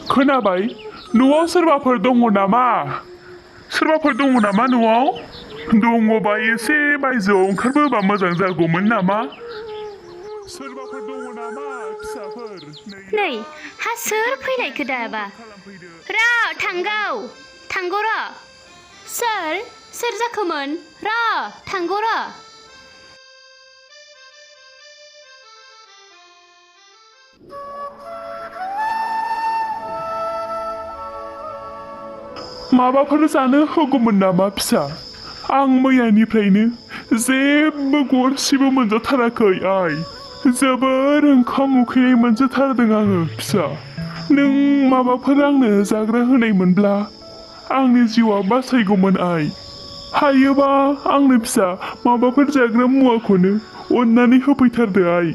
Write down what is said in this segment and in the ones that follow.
खोनाबाय न'आव सोरबाफोर दङ नामा न'आव दङबा एसे बायजोआव ओंखारबोबा मोजां जागौमोन नामा सोरबाफोर दङ नामा फिसाफोर नै हा सोर फैलायखो दाबा र' थांगौ र' सोर जाखोमोन र' थांगौ र' माबाफोर जानो होगौमोन नामा फिसा आं मैयानिफ्रायनो जेबो गरसेबो मोनजाथाराखै आइ जोबोर ओंखाम उखैनाय मोनजाथारदों आङो फिसा नों माबाफोर आंनो जाग्रा होनायमोनब्ला आंनि जिउआ बासायगौमोन आइ हायोबा आंनो फिसा माबाफोर जाग्रा मुवाखौनो अननानै होफैथारदो आइ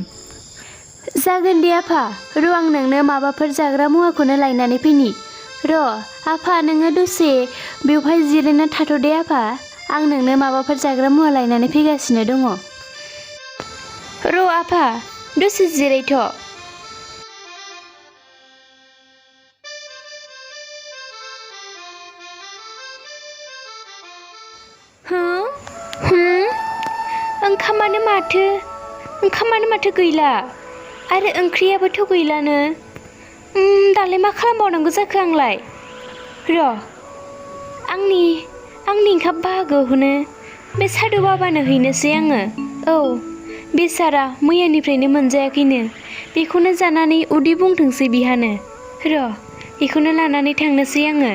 जागोन दे आफा र' आं नोंनो माबाफोर जाग्रा मुवाखौनो लायनानै फैनि र' आफा नोङो दसे बेवहाय जिरायना थाथ'दे आफा आं नोंनो माबाफोर जाग्रा मुवा लायनानै फैगासिनो दङ र' आफा दसे जिरायथ' ओंखामानो माथो गैला आरो ओंख्रियाबोथ' गैलानो दालाय मा खालामबावनांगौ जाखो आंलाय र' आंनि ओंखाम बाहागोखौनो बे सादु बाबानो हैनोसै आङो औ बेसारा मैयानिफ्रायनो मोनजायाखैनो बेखौनो जानानै उदै बुंथोंसै बिहानो र' बेखौनो लानानै थांनोसै आङो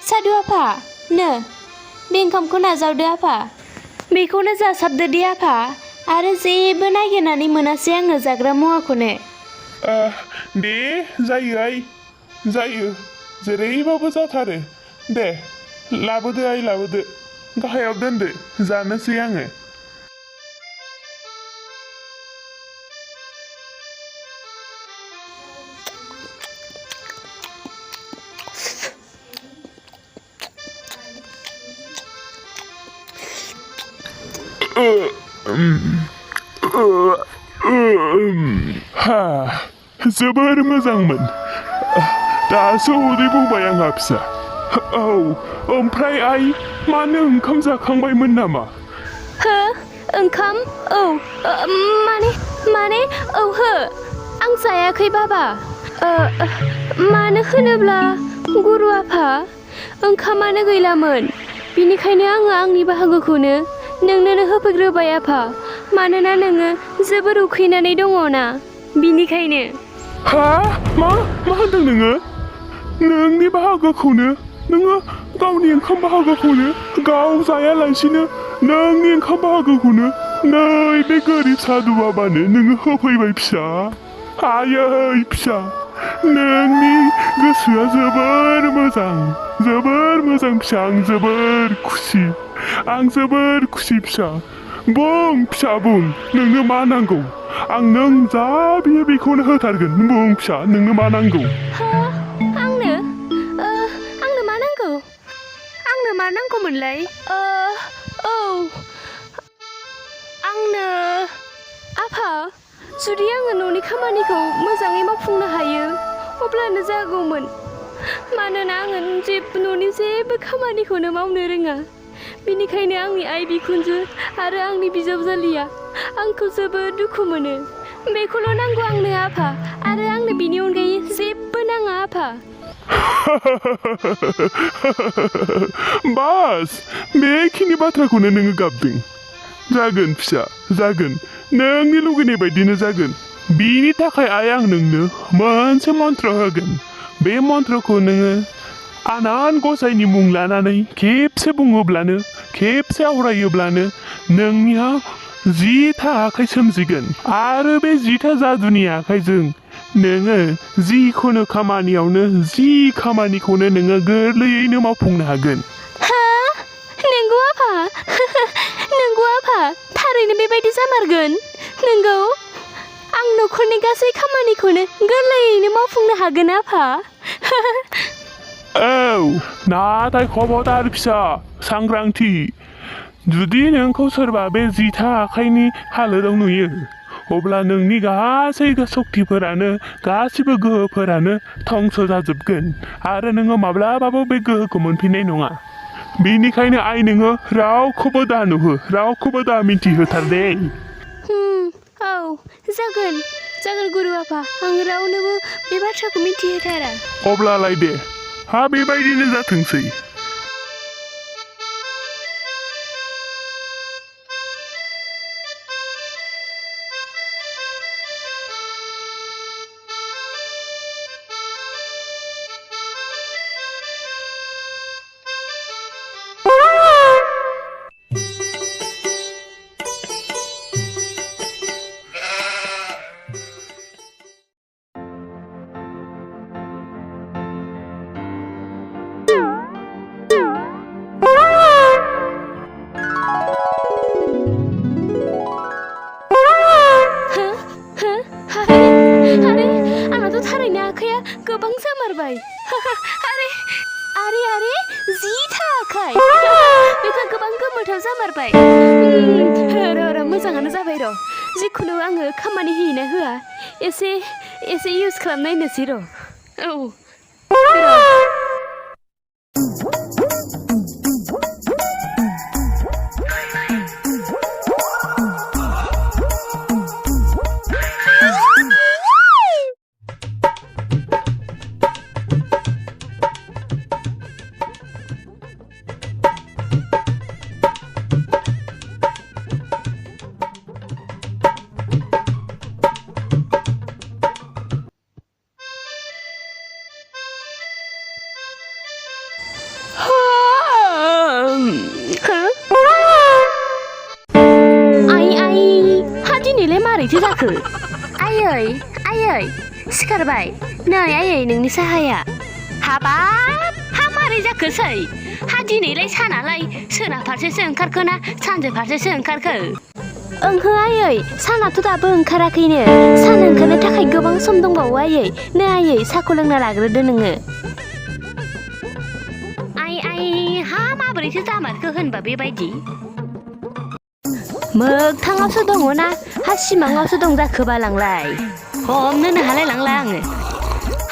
सादु आफा नो बे ओंखामखौ नाजावदो आफा बेखौनो जासाबदो दे आफा आरो जेबो नागिरनानै मोनासै आङो जाग्रा मुवाखौनो दे जायो आइ जायो जेरैबाबो जाथारो दे लाबोदो आइ लाबोदो गाहायाव दोनदो जानोसै आङो जोबोर मोजांमोन दासो उदै बुंबाय आंहा फिसा औ ओमफ्राय आइ मानो ओंखाम जाखांबायमोन नामा हो ओंखाम औ माने औ हो आं जायाखै बाबा मानो होनोब्ला गुरु आफा ओंखामानो गैलामोन बिनिखायनो आङो आंनि बाहागोखौनो नोंनोनो होफैग्रोबाय आफा मानोना नोङो जोबोर उखैनानै दङना बिनिखायनो हा मा होनदों नोङो नोंनि बाहागोखौनो नोङो गावनि ओंखाम बाहागोखौनो गाव जायालासिनो नोंनि ओंखाम बाहागोखौनो नै बे गोरिब सादु बाबानो नोङो होफैबाय फिसा आयै फिसा नोंनि गोसोआ जोबोर मोजां फिसा आं जोबोर खुसि फिसा बुं फिसा बुं नोंनो मा नांगौ आं नों जा बियो बेखौनो होथारगोन बुं फिसा नोंनो मा नांगौ आंनो मा नांगौमोनलाय औ आंनो आफा जुदि आङो न'नि खामानिखौ मोजाङै मावफुंनो हायो अब्लानो जागौमोन मानोना आङो न'नि जेबो खामानिखौनो मावनो रोङा बिनिखायनो आंनि आइ बिखुनजो आरो आंनि बिजावजालिया आंखौ जोबोद दुखु मोनो बेखौल' नांगौ आंनो आफा आरो आंनो बिनि अनगायै जेबो नाङा आफा बास बेखिनि बाथ्राखौनो नोङो गाबदों जागोन फिसा जागोन नोंनि लुगैनाय बायदिनो जागोन बिनि थाखाय आं नोंनो मोनसे मन्त्र होगोन बे मन्त्रखौ नोङो आनान गसाइनि मुं लानानै खेबसे बुङोब्लानो खेबसे आवरायोब्लानो नोंनिया 10था आखाइ सोमजिगोन आरो बे 10था जादुनि आखाइजों नोङो जिखुनु खामानिखौनो नोङो गोरलैयैनो मावफुंनो हागोन नंगौ आफा थारैनो बेबायदि जामारगोन नंगौ आं न'खरनि गासै खामानिखौनो गोरलैयैनो मावफुंनो हागोन आफा औ नाथाय खबरदार फिसा सांग्रांथि जुदि नोंखौ सोरबा बे जिथा आखाइनि हालोदाव नुयो अब्ला नोंनि गासै सक्तिफोरानो गासिबो गोहोफोरानो धंस जाजोबगोन आरो नोङो माब्लाबाबो बे गोहोखौ मोनफिननाय नङा बेनिखायनो आइ नोङो रावखौबो दा नुहो रावखौबो दा मिन्थिहोथार दे औ जागोन गुरु आफा आं रावनोबो बे बाथ्राखौ मिथिहोथारा अब्लालाय दे हा बेबायदिनो जाथोंसै गोबां जामारबाय आरे जिथा आखाइ बेथ' गोबां गोमोथाव जामारबाय र' मोजाङानो जाबाय र' जिखुनु आङो खामानि होयोना होआ एसे इउज खालामनायनोसै र' औ मारैथो जाखो आयै सिखारबाय नै आयै नोंनि साहाया हाबाब हा मारै जाखोसै हा दिनैलाय सानालाय सोनाब फारसेसो ओंखारखो ना सानजा फारसेसो ओंखारखो ओंहो आयै सानाथ' दाबो ओंखाराखैनो सान ओंखारनो थाखाय गोबां सम दंबावो आयै नै आयै साहाखौ लोंना लाग्रोदो नोङो आइ हा माबोरैथो जामारखो होनबा बेबायदि मोगथाङावसो दङना हा सिमाङावसो दं जाखोबालांलाय हमनोनो हालाय लांला आङो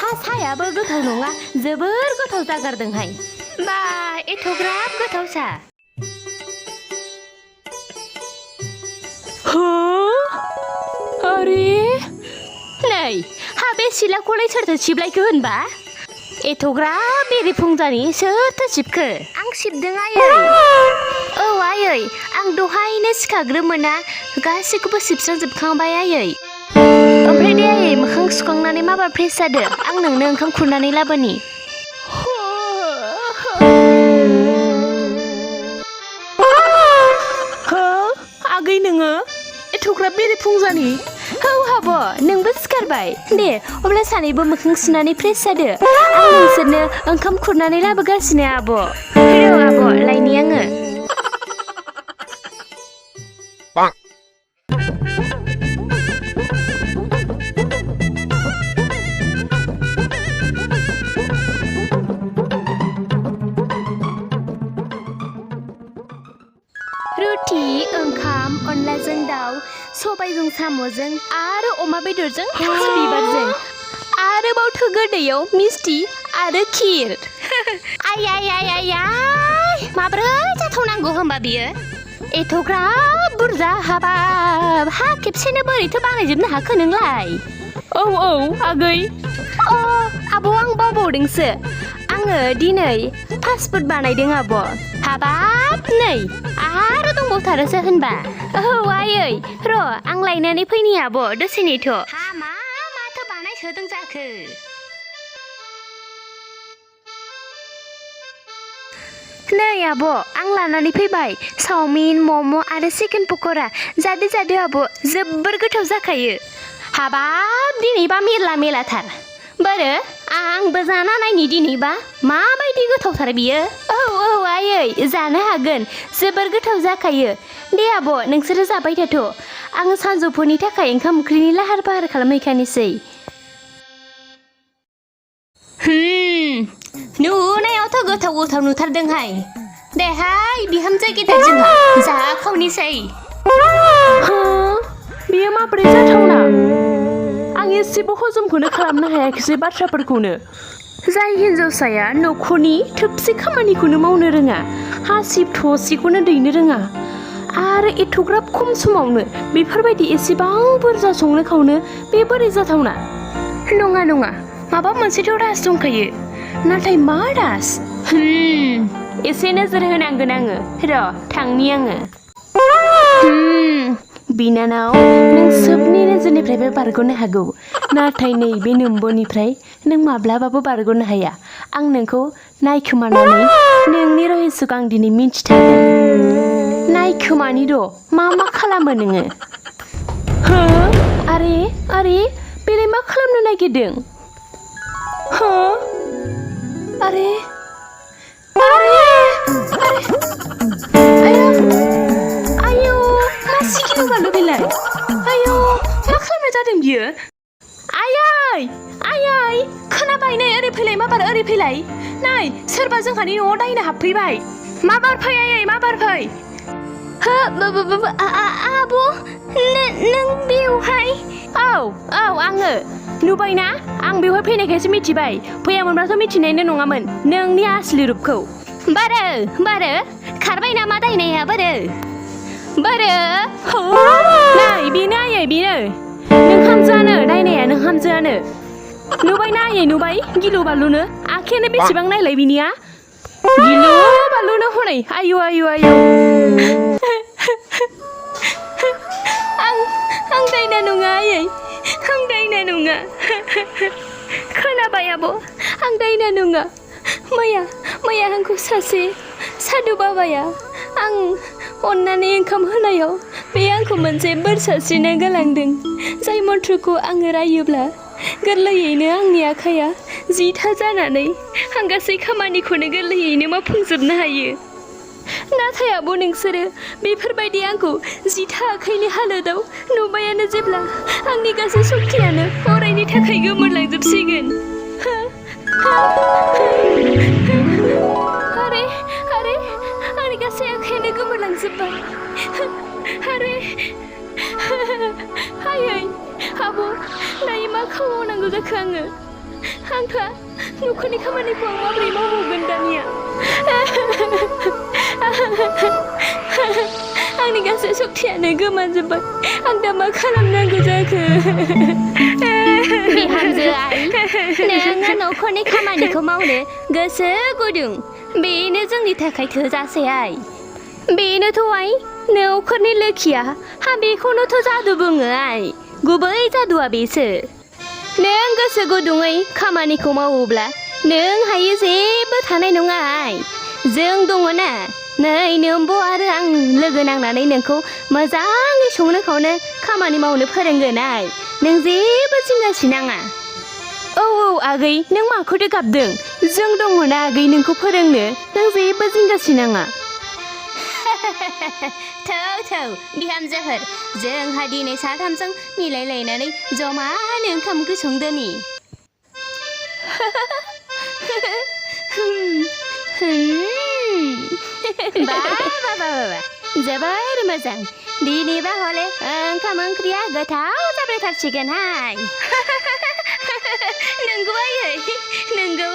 हा सायाबो गोथाव नङा जोबोर गोथाव जागारदोंहाय बा एथ'ग्राब गोथाव सा आरे नै हा बे सिलाखौलाय सोरथो सिबलायखो होनबा एथ'ग्राब बेरेफुंजानि सोरथो सिबखो आं सिबदों आयै औ आयै आं दहायनो सिखाग्रोमोना गासैखौबो सिबस्रांजोबखांबाय आयै ओमफ्राय दे आयै मोखां सुखांनानै माबा फ्रेस जादो आं नोंनो ओंखाम खुरनानै लाबोनि आगै नोङो एथ'ग्राब बेरेफुंजानि औ हाब' नोंबो सिखारबाय दे अब्ला सानैबो मोखां सुनानै फ्रेस जादो आं नोंसोरनो ओंखाम खुरनानै लाबोगासिनो आब' र' आब' लायनि आङो रुटि ओंखाम अनलाजों दाउ सबायजों साम'जों आरो अमा बेदरजों थास बिबारजों आरोबाव गोदैयाव मिस्टि आरो खिर आइ माब्रै जाथावनांगौ होनबा बियो एथ'ग्राब बुरजा हाबाब हा खेबसेनो बोरैथो बानायजोबनो हाखो नोंलाय औ आगै आब' आं बावबावदोंसो आङो दिनै फास्ट फुड बानायदों आब' हाबाब नै आरो दंबावथारोसो होनबा औ आयै र' आं लायनानै फैनि आब' दसे नेथ' हा माथो बानायसोदों जाखो नै आब' आं लानानै फैबाय चावमिन मम' आरो चिकेन पक'रा जादो आब' जोबोर गोथाव जाखायो हाबाब दिनैबा मेलाथार बोरो आंबो जाना नायनि दिनैबा माबायदि गोथावथार बियो औ आयै जानो हागोन जोबोर गोथाव जाखायो दे आब' नोंसोरो जाबाय थाथ' आङो सानजौफुनि थाखाय ओंखाम ओंख्रिनि लाहार फाहार खालामहैखानोसै। नुनायावथ' गोथाव गोथाव नुथारदोंहाय। देहाय बिहामजो गेदेर जोंहा जाखावनिसै। बेयो माबोरै जाथावना? आं एसेबो हजमखौनो खालामनो हायाखिसै बाथ्राफोरखौनो। जाय हिन्जावसाया न'खरनि थोबसे खामानिखौनो मावनो रोङा, हासिब थसिखौनो दैनो रोङा, आरो एथ'ग्राब खम समावनो बेफोरबायदि एसेबां बुरजा संनो खावनो बे बोरै जाथावना? नङा नङा, माबा मोनसेथ' राज दंखायो। नाथाय मा राज? एसे नोजोर होनांगोन आङो। र' थांनि आङो। बिनानाव, नों सोबनि नोजोरनिफ्रायबो बारग'नो हागौ, नाथाय नैबे नोम्ब'निफ्राय नों माब्लाबाबो बारग'नो हाया। आं नोंखौ नायखोमानानै नोंनि रहस्यखौ आं दिनै मिन्थिथारगोन। नायखोमानि र', मा खालामो नोङो? आरे आरे, बेलाय मा खालामनो नागिरदों? आरे आरे आयौ, मा सिगिलु बालु बेलाय? आयौ, मा खालामनाय जादों बियो? आयै आयै, खोनाबाय? नै ओरै फैलाय, माबार ओरै फैलाय। नै सोरबा जोंहानि न'आव दायना हाबफैबाय। माबार फै आयै, माबार फै। आब', नों बेवहाय? औ आङो। नुबायना, आं बेवहाय फैनायखायसो मिथिबाय। फैयामोनब्लाथ' मिथिनायनो नङामोन नोंनि आसलि रुपखौ। बारो खारबाय नामा दायनाया? बारो नै बेनो आयै, बेनो नों हामजानो, दायनाया नों हामजोआनो। नुबायना आयै, नुबाय? गिलु बालुनो आखायानो बेसेबां नायलाय बिनिया। गिलु बालुनो हनै। आयौ आयौ आयौ। आं दायना नङा आयै, आं दायना नङा। खोनाबाय आब', आं दायना नङा। मैया आंखौ सासे सादु बाबाया आं अननानै ओंखाम होनायाव बे आंखौ मोनसे बोर सारस्रिना गालांदों। जाय मन्त्रखौ आङो रायोब्ला गोरलैयैनो आंनि आखाइया 10था जानानै आं गासै खामानिखौनो गोरलैयैनो मावफुंजोबनो हायो। नाथाय आब' नोंसोरो बेफोरबायदि आंखौ 10था आखाइनि हालोदाव नुबायानो जेब्ला आंनि गासै सक्तियानो अरायनि थाखाय गोमोरलांजोबसिगोन। आरे आंनि गासै आखाइयानो गोमोरलांजोब्बाय। आयै, आब', दायो मा खालामनांगौ जाखो आङो? आंथ' न'खरनि खामानिखौ आं माबोरै मावबावगोन दानिया? आंनि गासै सक्तियानो गोमाजोब्बाय। आं दा मा खालामनांगौ जाखो? बिहामजो आइ, नोङो न'खरनि खामानिखौ मावनो गोसो गुदुं, बेनो जोंनि थाखाय थोजासे आइ। बेनोथ' आइ, न'खरनि लोखिया बेखौनोथ' जादु बुङो आइ। गुबै जादुआ बेसो। नों गोसो गुदुङै खामानिखौ मावोब्ला नों हायै जेबो थानाय नङा आइ। जों दङना, नै नोम्ब' आरो आं लोगो नांनानै नोंखौ मोजाङै संनो खावनो खामानि मावनो फोरोंगोन आइ। नों जेबो जिंगा सिनाङा। औ आगै, नों माखौथो गाबदों? जों दङना आगै नोंखौ फोरोंनो। नों जेबो जिंगा सिनाङा। थौ बिहामजोफोर, जोंहा दिनै साथामजों मिलायलायनानै जमानो ओंखाम ओंख्रि संदोनि। बा जोबोर मोजां। दिनैबा हले ओंखाम ओंख्रिया गोथाव जाबायथारसिगोनहाय। नंगौ आयै, नंगौ।